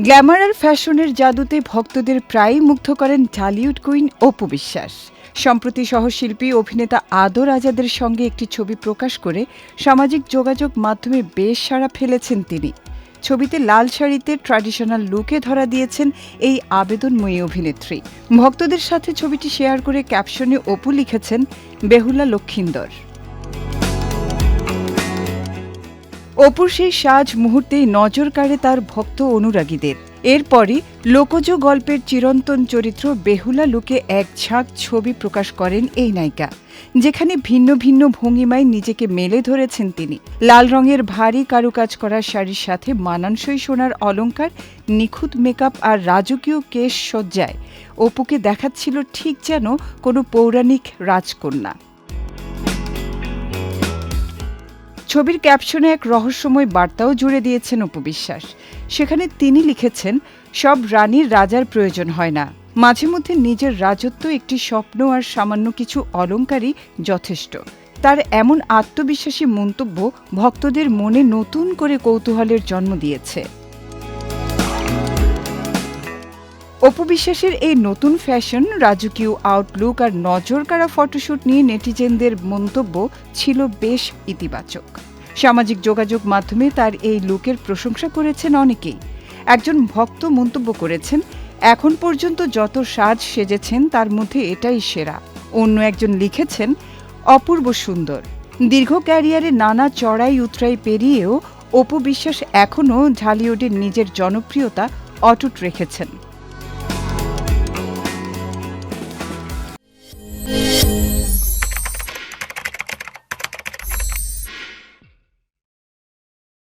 Glamour আর ফ্যাশনের জাদুতে ভক্তদের প্রায়ই মুগ্ধ করেন ঢালিউড কুইন অপু বিশ্বাস। সম্প্রতি সহশিল্পী অভিনেতা আদর আজাদের সঙ্গে একটি ছবি প্রকাশ করে সামাজিক যোগাযোগ মাধ্যমে বেশ সাড়া ফেলেছেন তিনি। ছবিতে লাল শাড়িতে ট্র্যাডিশনাল লুকে ধরা দিয়েছেন এই আবেদনময়ী অভিনেত্রী। ভক্তদের সাথে ছবিটি শেয়ার করে ক্যাপশনে অপু লিখেছেন, বেহুলা লক্ষিন্দর। অপুর সেই সাজ মুহূর্তেই নজর কাড়ে তার ভক্ত অনুরাগীদের। এরপরই লোকজ গল্পের চিরন্তন চরিত্র বেহুলা লুকে এক ঝাঁক ছবি প্রকাশ করেন এই নায়িকা, যেখানে ভিন্ন ভিন্ন ভঙ্গিমায় নিজেকে মেলে ধরেছেন তিনি। লাল রঙের ভারী কারুকাজ করা শাড়ির সাথে মানানসই সোনার অলংকার, নিখুঁত মেকআপ আর রাজকীয় কেশ সজ্জায় অপুকে দেখাচ্ছিল ঠিক যেন কোনো পৌরাণিক রাজকন্যা। ছবির ক্যাপশনে এক রহস্যময় বার্তাও জুড়ে দিয়েছেন অপু বিশ্বাস। সেখানে তিনি লিখেছেন, সব রানীর রাজার প্রয়োজন হয় না, মাঝে মধ্যে নিজের রাজত্ব একটি স্বপ্ন আর সামান্য কিছু অলংকারই যথেষ্ট। তার এমন আত্মবিশ্বাসী মন্তব্য ভক্তদের মনে নতুন করে কৌতূহলের জন্ম দিয়েছে। অপু বিশ্বাসের এই নতুন ফ্যাশন, রাজকীয় আউটলুক আর নজরকাড়া ফটোশুট নিয়ে নেটিজেনদের মন্তব্য ছিল বেশ ইতিবাচক। সামাজিক যোগাযোগ মাধ্যমে তার এই লুকের প্রশংসা করেছেন অনেকেই। একজন ভক্ত মন্তব্য করেছেন, এখন পর্যন্ত যত সাজ সেজেছেন তার মধ্যে এটাই সেরা। অন্য একজন লিখেছেন, অপূর্ব সুন্দর। দীর্ঘ ক্যারিয়ারে নানা চড়াই উতরাই পেরিয়েও অপু বিশ্বাস এখনও ঢালিউডের নিজের জনপ্রিয়তা অটুট রেখেছেন।